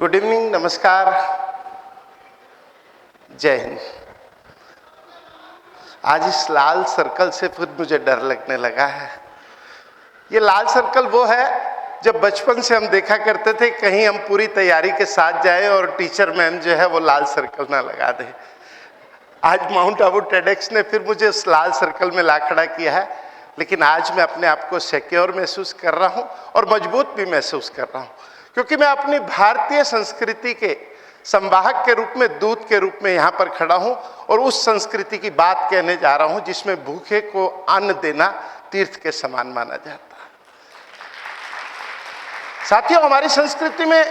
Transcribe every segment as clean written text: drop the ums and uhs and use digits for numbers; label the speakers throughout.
Speaker 1: Good evening, नमस्कार, जय हिंद। आज इस लाल सर्कल से फिर मुझे डर लगने लगा है। ये लाल सर्कल वो है जब बचपन से हम देखा करते थे, कहीं हम पूरी तैयारी के साथ जाए और टीचर मैम जो है वो लाल सर्कल ना लगा दे। आज माउंट आबू टेडेक्स ने फिर मुझे उस लाल सर्कल में ला खड़ा किया है, लेकिन आज मैं अपने आप को सिक्योर महसूस कर रहा हूँ और मजबूत भी महसूस कर रहा हूँ, क्योंकि मैं अपनी भारतीय संस्कृति के संवाहक के रूप में, दूत के रूप में यहाँ पर खड़ा हूँ और उस संस्कृति की बात कहने जा रहा हूँ जिसमें भूखे को अन्न देना तीर्थ के समान माना जाता है। साथियों, हमारी संस्कृति में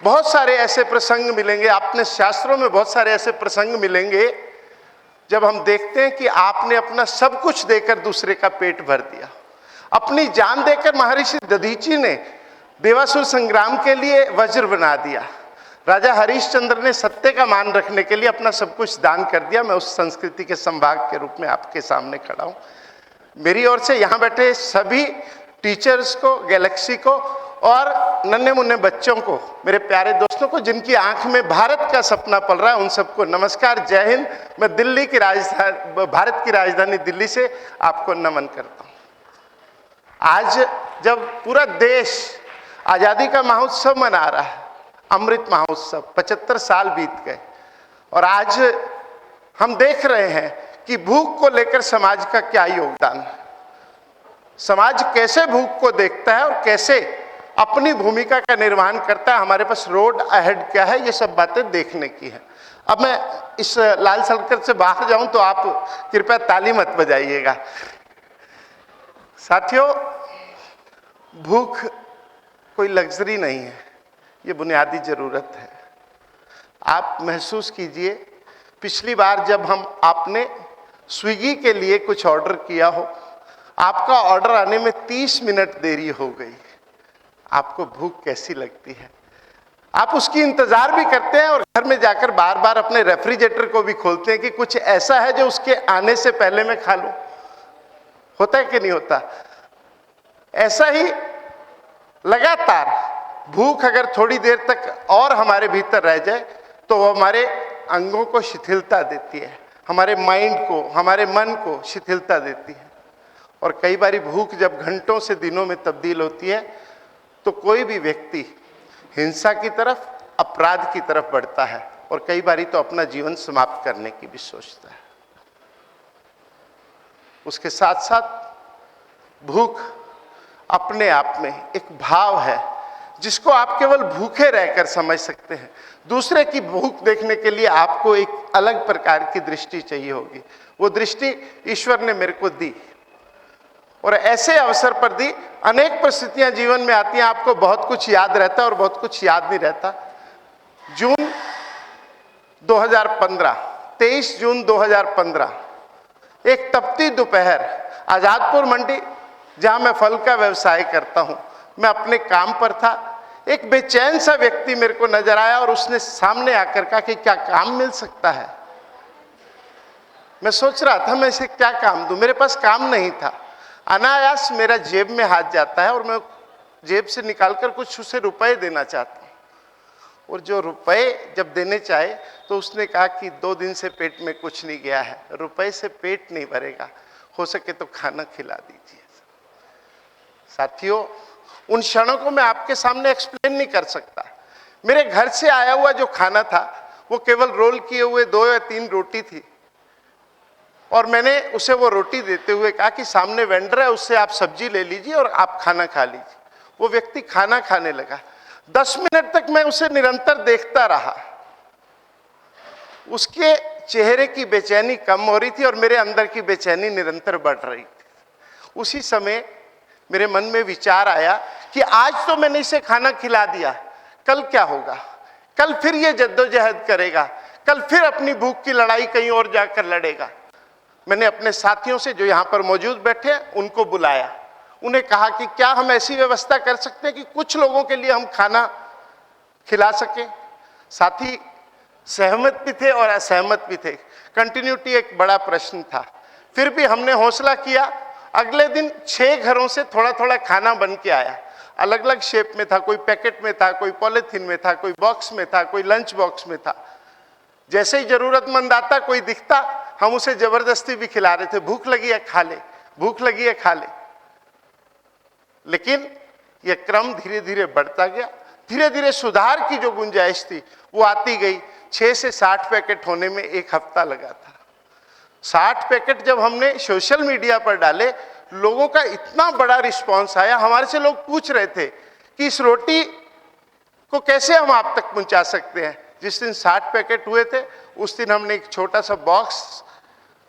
Speaker 1: बहुत सारे ऐसे प्रसंग मिलेंगे, आपने शास्त्रों में बहुत सारे ऐसे प्रसंग मिलेंगे जब हम देखते हैं कि आपने अपना सब कुछ देकर दूसरे का पेट भर दिया। अपनी जान देकर महर्षि दधीची ने देवासुर संग्राम के लिए वज्र बना दिया। राजा हरिश्चंद्र ने सत्य का मान रखने के लिए अपना सब कुछ दान कर दिया। मैं उस संस्कृति के संभाग के रूप में आपके सामने खड़ा हूं। मेरी ओर से यहाँ बैठे सभी टीचर्स को, गैलेक्सी को और नन्हे मुन्ने बच्चों को, मेरे प्यारे दोस्तों को जिनकी आंख में भारत का सपना पल रहा है, उन सबको नमस्कार, जय हिंद। मैं दिल्ली की राजधानी, भारत की राजधानी दिल्ली से आपको नमन करता हूँ। आज जब पूरा देश आजादी का महोत्सव मना रहा है, अमृत महोत्सव, 75 साल बीत गए और आज हम देख रहे हैं कि भूख को लेकर समाज का क्या योगदान है, समाज कैसे भूख को देखता है और कैसे अपनी भूमिका का निर्वहन करता है। हमारे पास रोड अहेड क्या है, ये सब बातें देखने की है। अब मैं इस लाल सर्कल से बाहर जाऊं तो आप कृपया ताली मत बजाइएगा। साथियों, भूख कोई लग्जरी नहीं है, ये बुनियादी जरूरत है। आप महसूस कीजिए, पिछली बार जब आपने स्विगी के लिए कुछ ऑर्डर किया हो, आपका ऑर्डर आने में 30 मिनट देरी हो गई, आपको भूख कैसी लगती है? आप उसकी इंतजार भी करते हैं और घर में जाकर बार बार अपने रेफ्रिजरेटर को भी खोलते हैं कि कुछ ऐसा है जो उसके आने से पहले मैं खा लूं। होता है कि नहीं होता? ऐसा ही लगातार भूख अगर थोड़ी देर तक और हमारे भीतर रह जाए तो वो हमारे अंगों को शिथिलता देती है, हमारे माइंड को, हमारे मन को शिथिलता देती है। और कई बार भूख जब घंटों से दिनों में तब्दील होती है तो कोई भी व्यक्ति हिंसा की तरफ, अपराध की तरफ बढ़ता है और कई बार तो अपना जीवन समाप्त करने की भी सोचता है। उसके साथ साथ भूख अपने आप में एक भाव है जिसको आप केवल भूखे रहकर समझ सकते हैं। दूसरे की भूख देखने के लिए आपको एक अलग प्रकार की दृष्टि चाहिए होगी। वो दृष्टि ईश्वर ने मेरे को दी और ऐसे अवसर पर दी। अनेक परिस्थितियां जीवन में आती हैं, आपको बहुत कुछ याद रहता है और बहुत कुछ याद नहीं रहता। जून 2015, 23 जून 2015, एक तपती दोपहर, आजादपुर मंडी जहां मैं फल का व्यवसाय करता हूं, मैं अपने काम पर था। एक बेचैन सा व्यक्ति मेरे को नजर आया और उसने सामने आकर कहा कि क्या काम मिल सकता है। मैं सोच रहा था मैं इसे क्या काम दूं, मेरे पास काम नहीं था। अनायास मेरा जेब में हाथ जाता है और मैं जेब से निकालकर कुछ उसे रुपए देना चाहता हूँ। और जो रुपए जब देने चाहे तो उसने कहा कि 2 दिन से पेट में कुछ नहीं गया है, रुपए से पेट नहीं भरेगा, हो सके तो खाना खिला दीजिए। साथियों, उन क्षणों को मैं आपके सामने एक्सप्लेन नहीं कर सकता। मेरे घर से आया हुआ जो खाना था वो केवल रोल किए हुए 2 या 3 रोटी थी और मैंने उसे वो रोटी देते हुए कहा कि सामने वेंडर है, उससे आप सब्जी ले लीजिए और आप खाना खा लीजिए। वो व्यक्ति खाना खाने लगा। 10 मिनट तक मैं उसे निरंतर देखता रहा। उसके चेहरे की बेचैनी कम हो रही थी और मेरे अंदर की बेचैनी निरंतर बढ़ रही थी। उसी समय मेरे मन में विचार आया कि आज तो मैंने इसे खाना खिला दिया, कल क्या होगा? कल फिर ये जद्दोजहद करेगा, कल फिर अपनी भूख की लड़ाई कहीं और जाकर लड़ेगा। मैंने अपने साथियों से जो यहाँ पर मौजूद बैठे हैं उनको बुलाया, उन्हें कहा कि क्या हम ऐसी व्यवस्था कर सकते हैं कि कुछ लोगों के लिए हम खाना खिला सकें। साथी सहमत भी थे और असहमत भी थे। कंटिन्यूटी एक बड़ा प्रश्न था। फिर भी हमने हौसला किया। अगले दिन 6 घरों से थोड़ा थोड़ा खाना बन के आया। अलग अलग शेप में था, कोई पैकेट में था, कोई पॉलिथीन में था, कोई बॉक्स में था, कोई लंच बॉक्स में था। जैसे ही जरूरतमंद आता, कोई दिखता, हम उसे जबरदस्ती भी खिला रहे थे, भूख लगी है खा ले, भूख लगी है खा ले। लेकिन यह क्रम धीरे धीरे बढ़ता गया, धीरे धीरे सुधार की जो गुंजाइश थी वो आती गई। 6 से 60 पैकेट होने में 1 हफ्ता लगा था। 60 पैकेट जब हमने सोशल मीडिया पर डाले, लोगों का इतना बड़ा रिस्पांस आया। हमारे से लोग पूछ रहे थे कि इस रोटी को कैसे हम आप तक पहुंचा सकते हैं। जिस दिन 60 पैकेट हुए थे, उस दिन हमने एक छोटा सा बॉक्स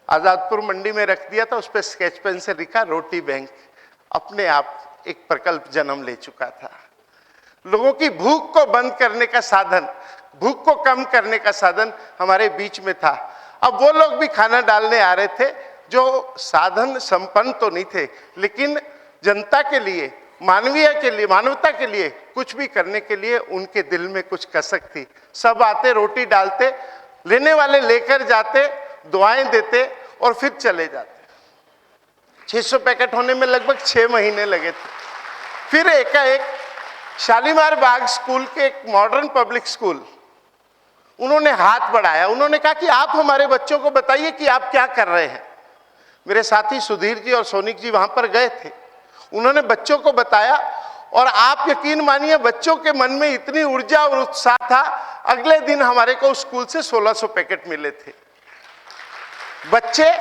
Speaker 1: आजादपुर मंडी में रख दिया था, उस पर स्केच पेन से लिखा रोटी बैंक। अपने आप एक प्रकल्प जन्म ले चुका था। लोगों की भूख को बंद करने का साधन, भूख को कम करने का साधन हमारे बीच में था। अब वो लोग भी खाना डालने आ रहे थे जो साधन संपन्न तो नहीं थे, लेकिन जनता के लिए, मानवीय के लिए, मानवता के लिए कुछ भी करने के लिए उनके दिल में कुछ कसक थी। सब आते, रोटी डालते, लेने वाले लेकर जाते, दुआएं देते और फिर चले जाते। 600 पैकेट होने में लगभग 6 महीने लगे थे। फिर एकाएक शालीमार बाग स्कूल के एक मॉडर्न पब्लिक स्कूल, उन्होंने हाथ बढ़ाया। उन्होंने कहा कि आप हमारे बच्चों को बताइए कि आप क्या कर रहे हैं। मेरे साथी सुधीर जी और सोनिक जी वहां पर गए थे, उन्होंने बच्चों को बताया और आप यकीन मानिए बच्चों के मन में इतनी ऊर्जा और उत्साह था, अगले दिन हमारे को स्कूल से 1600 पैकेट मिले थे। बच्चे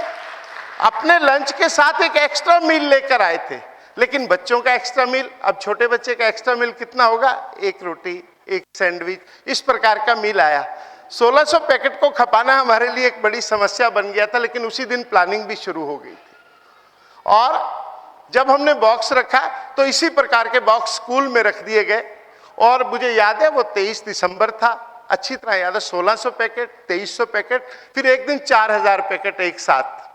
Speaker 1: अपने लंच के साथ एक एक्स्ट्रा मील लेकर आए थे, लेकिन बच्चों का एक्स्ट्रा मील, अब छोटे बच्चे का एक्स्ट्रा मील कितना होगा, 1 रोटी, 1 सैंडविच, इस प्रकार का मील आया। 1600 पैकेट को खपाना हमारे लिए एक बड़ी समस्या बन गया था, लेकिन उसी दिन प्लानिंग भी शुरू हो गई थी। और जब हमने बॉक्स रखा तो इसी प्रकार के बॉक्स स्कूल में रख दिए गए। और मुझे याद है वो 23 दिसंबर था, अच्छी तरह याद है। 1600 पैकेट, 2300 पैकेट, फिर एक दिन 4000 पैकेट एक साथ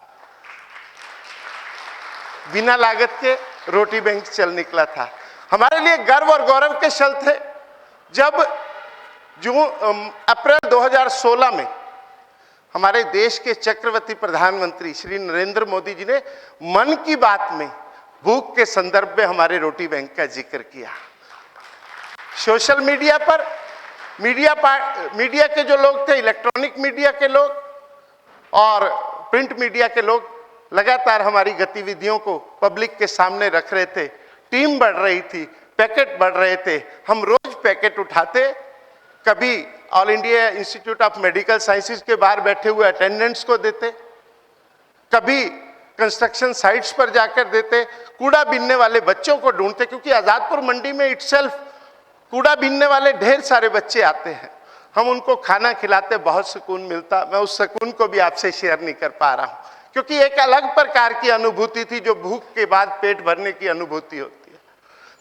Speaker 1: बिना लागत के रोटी बैंक चल निकला था। हमारे लिए गर्व और गौरव के क्षण थे जब अप्रैल 2016 में हमारे देश के चक्रवर्ती प्रधानमंत्री श्री नरेंद्र मोदी जी ने मन की बात में भूख के संदर्भ में हमारे रोटी बैंक का जिक्र किया। सोशल मीडिया पर मीडिया के जो लोग थे, इलेक्ट्रॉनिक मीडिया के लोग और प्रिंट मीडिया के लोग लगातार हमारी गतिविधियों को पब्लिक के सामने रख रहे थे। टीम बढ़ रही थी, पैकेट बढ़ रहे थे। हम रोज पैकेट उठाते, कभी all India institute of medical sciences के बाहर बैठे हुए अटेंडेंट्स को देते, कभी कंस्ट्रक्शन साइट्स पर जाकर देते, कूड़ा बीनने वाले बच्चों को ढूंढते, क्योंकि आजादपुर मंडी में इटसेल्फ कूड़ा बीनने वाले ढेर सारे बच्चे आते हैं। हम उनको खाना खिलाते, बहुत सुकून मिलता। मैं उस सुकून को भी आपसे शेयर नहीं कर पा रहा हूं, क्योंकि एक अलग प्रकार की अनुभूति थी जो भूख के बाद पेट भरने की अनुभूति होती है।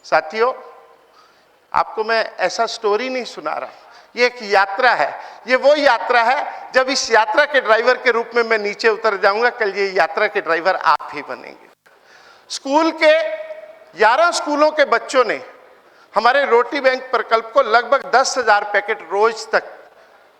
Speaker 1: साथियों, आपको मैं ऐसा स्टोरी नहीं सुना रहा, ये एक यात्रा है। ये वो यात्रा है जब इस यात्रा के ड्राइवर के रूप में मैं नीचे उतर जाऊंगा, कल ये यात्रा के ड्राइवर आप ही बनेंगे। स्कूल के 11 स्कूलों के बच्चों ने हमारे रोटी बैंक प्रकल्प को लगभग 10,000 पैकेट रोज तक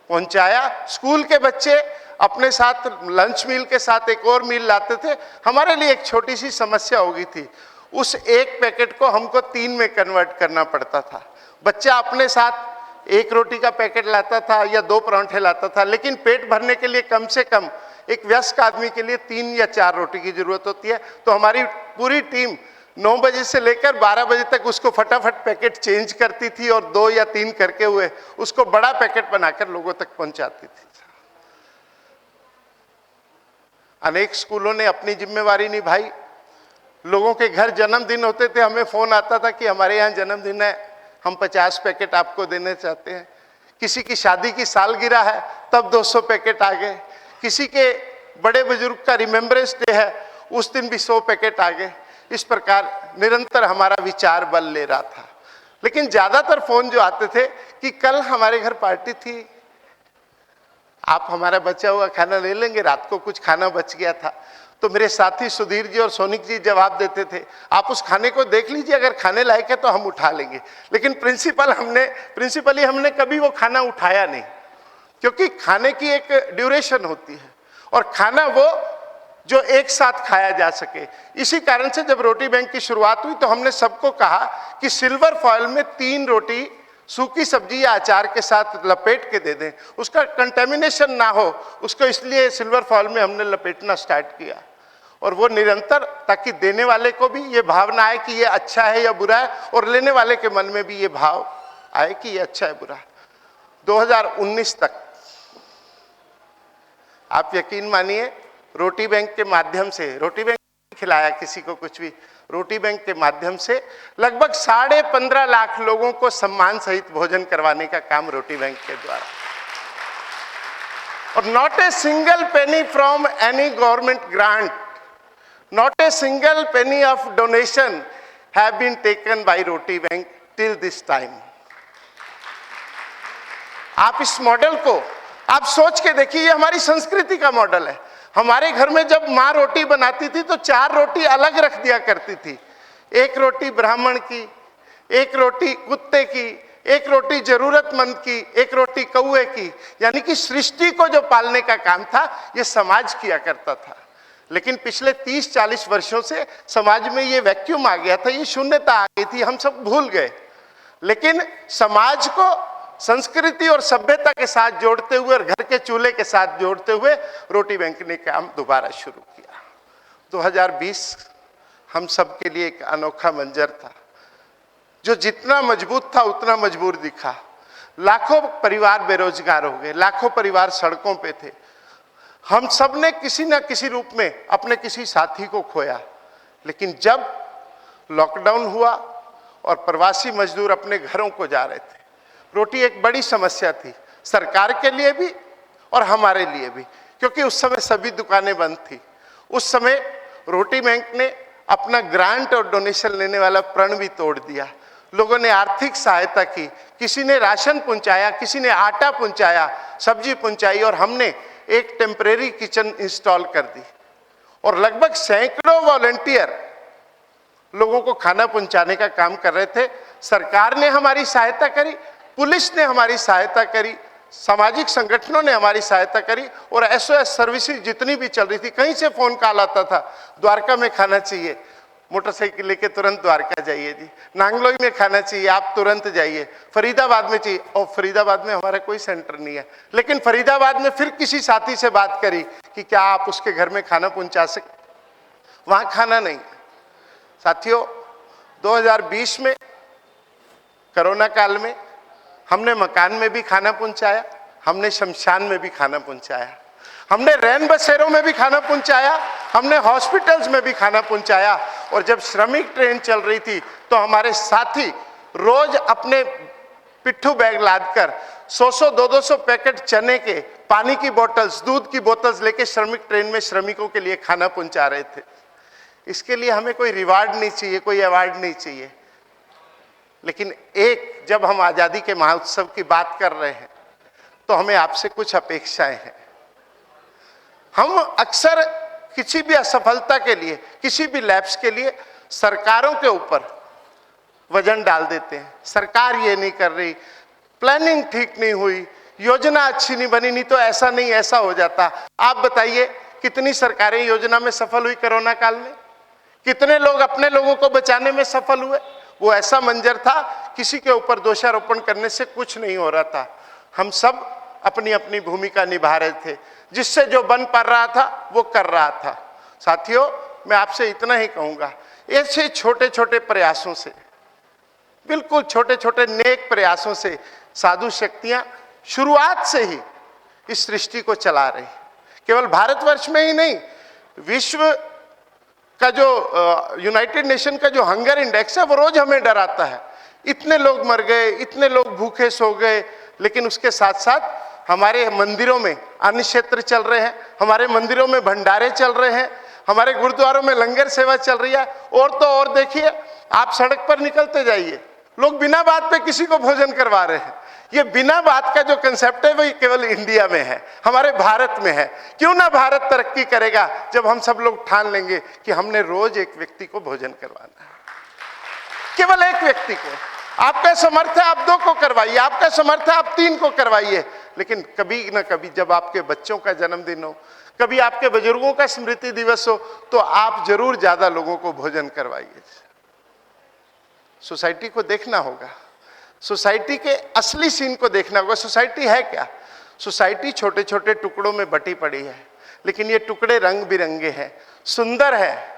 Speaker 1: पहुंचाया। स्कूल के बच्चे अपने साथ लंच मील के साथ एक और मील लाते थे। हमारे लिए एक छोटी सी समस्या हो गई थी, उस एक पैकेट को हमको 3 में कन्वर्ट करना पड़ता था। बच्चा अपने साथ 1 रोटी का पैकेट लाता था या 2 परांठे लाता था, लेकिन पेट भरने के लिए कम से कम एक वयस्क आदमी के लिए 3 या 4 रोटी की जरूरत होती है। तो हमारी पूरी टीम 9 बजे से लेकर 12 बजे तक उसको फटाफट पैकेट चेंज करती थी और 2 या 3 करके हुए उसको बड़ा पैकेट बनाकर लोगों तक पहुंचाती थी। अनेक स्कूलों ने अपनी जिम्मेवारी निभाई। लोगों के घर जन्मदिन होते थे, हमें फोन आता था कि हमारे यहाँ जन्मदिन है, हम 50 पैकेट आपको देने चाहते हैं। किसी की शादी की सालगिरह है, तब 200 पैकेट आ गए। किसी के बड़े बुजुर्ग का रिमेम्बरेंस डे है, उस दिन भी 100 पैकेट आ गए। इस प्रकार निरंतर हमारा विचार बल ले रहा था। लेकिन ज्यादातर फोन जो आते थे कि कल हमारे घर पार्टी थी, आप हमारा बचा हुआ खाना ले लेंगे, रात को कुछ खाना बच गया था। तो मेरे साथी सुधीर जी और सोनिक जी जवाब देते थे, आप उस खाने को देख लीजिए, अगर खाने लायक है तो हम उठा लेंगे। लेकिन प्रिंसिपली हमने कभी वो खाना उठाया नहीं, क्योंकि खाने की एक ड्यूरेशन होती है और खाना वो जो एक साथ खाया जा सके। इसी कारण से जब रोटी बैंक की शुरुआत हुई तो हमने सबको कहा कि सिल्वर फॉइल में 3 रोटी सूखी सब्जी या अचार के साथ लपेट के दे दें, उसका कंटेमिनेशन ना हो उसको, इसलिए सिल्वर फॉइल में हमने लपेटना स्टार्ट किया। और वो निरंतर, ताकि देने वाले को भी ये भावना आए कि ये अच्छा है या बुरा है, और लेने वाले के मन में भी ये भाव आए कि ये अच्छा है बुरा है। 2019 तक आप यकीन मानिए, रोटी बैंक के माध्यम से, रोटी बैंक खिलाया किसी को कुछ भी, रोटी बैंक के माध्यम से लगभग 15.5 लाख लोगों को सम्मान सहित भोजन करवाने का काम रोटी बैंक के द्वारा। और not a single penny from any government grant, not a single penny of donation have been taken by Roti bank till this time. आप इस मॉडल को आप सोच के देखिए, ये हमारी संस्कृति का मॉडल है। हमारे घर में जब माँ रोटी बनाती थी तो 4 रोटी अलग रख दिया करती थी, 1 रोटी ब्राह्मण की, 1 रोटी कुत्ते की, 1 रोटी जरूरतमंद की, 1 रोटी कौए की। यानी कि सृष्टि को जो पालने का काम था ये समाज किया करता था। लेकिन पिछले 30-40 वर्षों से समाज में ये वैक्यूम आ गया था, ये शून्यता आ गई थी, हम सब भूल गए। लेकिन समाज को संस्कृति और सभ्यता के साथ जोड़ते हुए और घर के चूल्हे के साथ जोड़ते हुए रोटी बैंक ने काम दोबारा शुरू किया। 2020 हम सब के लिए एक अनोखा मंजर था, जो जितना मजबूत था उतना मजबूर दिखा। लाखों परिवार बेरोजगार हो गए, लाखों परिवार सड़कों पे थे। हम सब ने किसी न किसी रूप में अपने किसी साथी को खोया। लेकिन जब लॉकडाउन हुआ और प्रवासी मजदूर अपने घरों को जा रहे थे, रोटी एक बड़ी समस्या थी, सरकार के लिए भी और हमारे लिए भी, क्योंकि उस समय सभी दुकानें बंद थी। उस समय रोटी बैंक ने अपना ग्रांट और डोनेशन लेने वाला प्रण भी तोड़ दिया। लोगों ने आर्थिक सहायता की, किसी ने राशन पहुंचाया, किसी ने आटा पहुंचाया, सब्जी पहुंचाई, और हमने एक टेम्परेरी किचन इंस्टॉल कर दी। और लगभग सैकड़ों वॉलंटियर लोगों को खाना पहुंचाने का काम कर रहे थे। सरकार ने हमारी सहायता करी, पुलिस ने हमारी सहायता करी, सामाजिक संगठनों ने हमारी सहायता करी, और SOS सर्विसेज जितनी भी चल रही थी, कहीं से फोन कॉल आता था, द्वारका में खाना चाहिए, मोटरसाइकिल लेके तुरंत द्वारका जाइए जी, नांगलोई में खाना चाहिए, आप तुरंत जाइए, फरीदाबाद में चाहिए। और फरीदाबाद में हमारा कोई सेंटर नहीं है, लेकिन फरीदाबाद में फिर किसी साथी से बात करी कि क्या आप उसके घर में खाना पहुंचा सकते, वहां खाना नहीं। साथियों, 2020 में कोरोना काल में हमने मकान में भी खाना पहुंचाया, हमने शमशान में भी खाना पहुंचाया, हमने रैन बसेरों में भी खाना पहुंचाया, हमने हॉस्पिटल्स में भी खाना पहुंचाया। और जब श्रमिक ट्रेन चल रही थी तो हमारे साथी रोज अपने पिट्ठू बैग लादकर 100-100, 200 पैकेट चने के, पानी की बोतल्स, दूध की बोतल्स लेके श्रमिक ट्रेन में श्रमिकों के लिए खाना पहुंचा रहे थे। इसके लिए हमें कोई रिवार्ड नहीं चाहिए, कोई अवार्ड नहीं चाहिए। लेकिन एक, जब हम आजादी के महोत्सव की बात कर रहे हैं तो हमें आपसे कुछ अपेक्षाएं हैं। हम अक्सर किसी भी असफलता के लिए, किसी भी लैप्स के लिए सरकारों के ऊपर वजन डाल देते हैं। सरकार ये नहीं कर रही, प्लानिंग ठीक नहीं हुई, योजना अच्छी नहीं बनी, नहीं तो ऐसा नहीं ऐसा हो जाता। आप बताइए कितनी सरकारें योजना में सफल हुई कोरोना काल में? कितने लोग अपने लोगों को बचाने में सफल हुए? वो ऐसा मंजर था, किसी के ऊपर दोषारोपण करने से कुछ नहीं हो रहा था। हम सब अपनी अपनी भूमिका निभा रहे थे, जिससे जो बन पा रहा था वो कर रहा था। साथियों, मैं आपसे इतना ही कहूंगा, ऐसे छोटे छोटे प्रयासों से, बिल्कुल छोटे छोटे नेक प्रयासों से साधु शक्तियां शुरुआत से ही इस सृष्टि को चला रही। केवल भारतवर्ष में ही नहीं, विश्व का जो यूनाइटेड नेशन का जो हंगर इंडेक्स है वो रोज हमें डराता है। इतने लोग मर गए, इतने लोग भूखे सो गए, लेकिन उसके साथ साथ हमारे मंदिरों में अन्न क्षेत्र चल रहे हैं, हमारे मंदिरों में भंडारे चल रहे हैं, हमारे गुरुद्वारों में लंगर सेवा चल रही है। और तो और देखिए, आप सड़क पर निकलते जाइए, लोग बिना बात पे किसी को भोजन करवा रहे हैं। ये बिना बात का जो कंसेप्ट है वही केवल इंडिया में है, हमारे भारत में है। क्यों ना भारत तरक्की करेगा जब हम सब लोग ठान लेंगे कि हमने रोज एक व्यक्ति को भोजन करवाना है, केवल एक व्यक्ति को। आपका समर्थ है आप 2 को करवाइए, आपका समर्थ है आप 3 को करवाइए, लेकिन कभी ना कभी जब आपके बच्चों का जन्मदिन हो, कभी आपके बुजुर्गों का स्मृति दिवस हो, तो आप जरूर ज्यादा लोगों को भोजन करवाइए। सोसाइटी को देखना होगा, सोसाइटी के असली सीन को देखना होगा। सोसाइटी है क्या? सोसाइटी छोटे छोटे टुकड़ों में बटी पड़ी है, लेकिन ये टुकड़े रंग बिरंगे हैं, सुंदर है।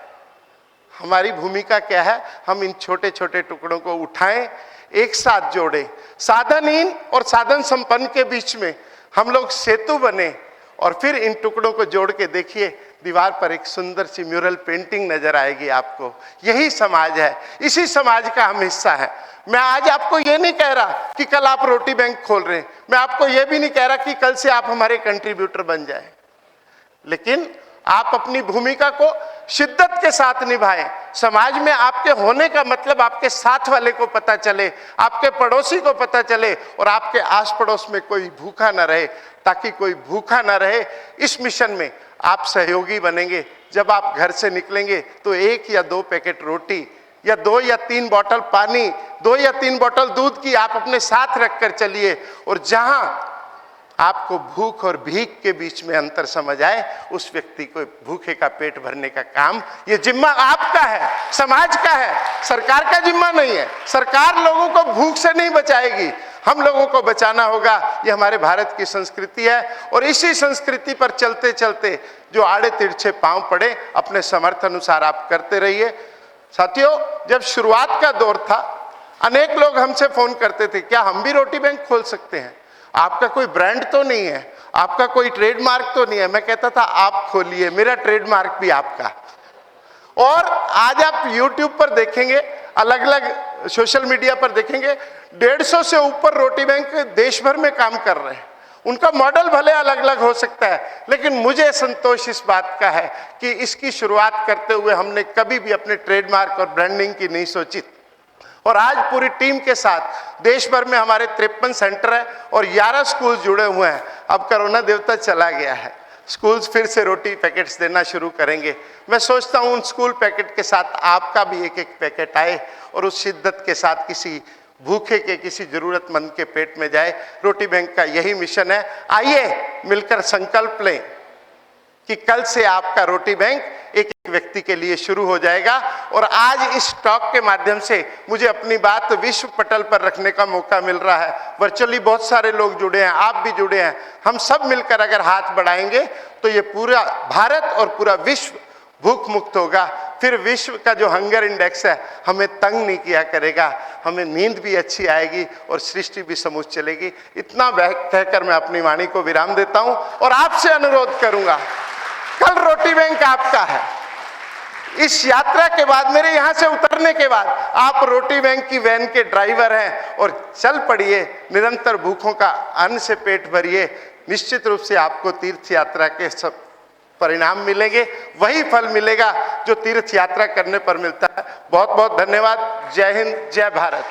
Speaker 1: हमारी भूमिका क्या है? हम इन छोटे छोटे टुकड़ों को उठाएं, एक साथ जोड़ें, साधनहीन और साधन संपन्न के बीच में हम लोग सेतु बने, और फिर इन टुकड़ों को जोड़ के देखिए, दीवार पर एक सुंदर सी म्यूरल पेंटिंग नजर आएगी आपको। यही समाज है, इसी समाज का हम हिस्सा है। मैं आज आपको ये नहीं कह रहा कि कल आप रोटी बैंक खोल रहे हैं, मैं आपको ये भी नहीं कह रहा कि कल से आप हमारे कंट्रीब्यूटर बन जाएं, लेकिन आप अपनी भूमिका को शिद्दत के साथ निभाएं। समाज में आपके होने का मतलब आपके साथ वाले को पता चले, आपके पड़ोसी को पता चले, और आपके आस पड़ोस में कोई भूखा ना रहे। ताकि कोई भूखा ना रहे, इस मिशन में आप सहयोगी बनेंगे। जब आप घर से निकलेंगे तो 1 या 2 पैकेट रोटी, या 2 या 3 बोतल पानी, 2 या 3 बोतल दूध की आप अपने साथ रखकर चलिए। और जहां आपको भूख और भीख के बीच में अंतर समझ आए, उस व्यक्ति को भूखे का पेट भरने का काम, ये जिम्मा आपका है, समाज का है, सरकार का जिम्मा नहीं है। सरकार लोगों को भूख से नहीं बचाएगी, हम लोगों को बचाना होगा। ये हमारे भारत की संस्कृति है, और इसी संस्कृति पर चलते चलते जो आड़े तिरछे पांव पड़े, अपने समर्थ अनुसार आप करते रहिए। साथियों, जब शुरुआत का दौर था, अनेक लोग हमसे फोन करते थे, क्या हम भी रोटी बैंक खोल सकते हैं? आपका कोई ब्रांड तो नहीं है, आपका कोई ट्रेडमार्क तो नहीं है? मैं कहता था आप खोलिए, मेरा ट्रेडमार्क भी आपका। और आज आप YouTube पर देखेंगे, अलग अलग सोशल मीडिया पर देखेंगे, 150 से ऊपर रोटी बैंक देश भर में काम कर रहे हैं। उनका मॉडल भले अलग अलग हो सकता है, लेकिन मुझे संतोष इस बात का है कि इसकी शुरुआत करते हुए हमने कभी भी अपने ट्रेडमार्क और ब्रांडिंग की नहीं सोची। और आज पूरी टीम के साथ देश भर में हमारे 53 सेंटर है और 11 स्कूल जुड़े हुए हैं। अब कोरोना देवता चला गया है, स्कूल्स फिर से रोटी पैकेट्स देना शुरू करेंगे। मैं सोचता हूँ उन स्कूल पैकेट के साथ आपका भी एक एक पैकेट आए, और उस शिद्दत के साथ किसी भूखे के, किसी जरूरतमंद के पेट में जाए। रोटी बैंक का यही मिशन है। आइए मिलकर संकल्प लें कि कल से आपका रोटी बैंक एक एक व्यक्ति के लिए शुरू हो जाएगा। और आज इस टॉक के माध्यम से मुझे अपनी बात विश्व पटल पर रखने का मौका मिल रहा है। वर्चुअली बहुत सारे लोग जुड़े हैं, आप भी जुड़े हैं। हम सब मिलकर अगर हाथ बढ़ाएंगे तो ये पूरा भारत और पूरा विश्व भूख मुक्त होगा। फिर विश्व का जो हंगर इंडेक्स है हमें तंग नहीं किया करेगा, हमें नींद भी अच्छी आएगी और सृष्टि भी समूच चलेगी। इतना कहकर मैं अपनी वाणी को विराम देता हूं और आपसे अनुरोध करूंगा, कल रोटी बैंक आपका है। इस यात्रा के बाद, मेरे यहां से उतरने के बाद, आप रोटी बैंक की वैन के ड्राइवर हैं और चल पड़िए, निरंतर भूखों का अन्न से पेट भरिए। निश्चित रूप से आपको तीर्थ यात्रा के सब परिणाम मिलेंगे, वही फल मिलेगा जो तीर्थ यात्रा करने पर मिलता है। बहुत बहुत धन्यवाद। जय हिंद, जय भारत।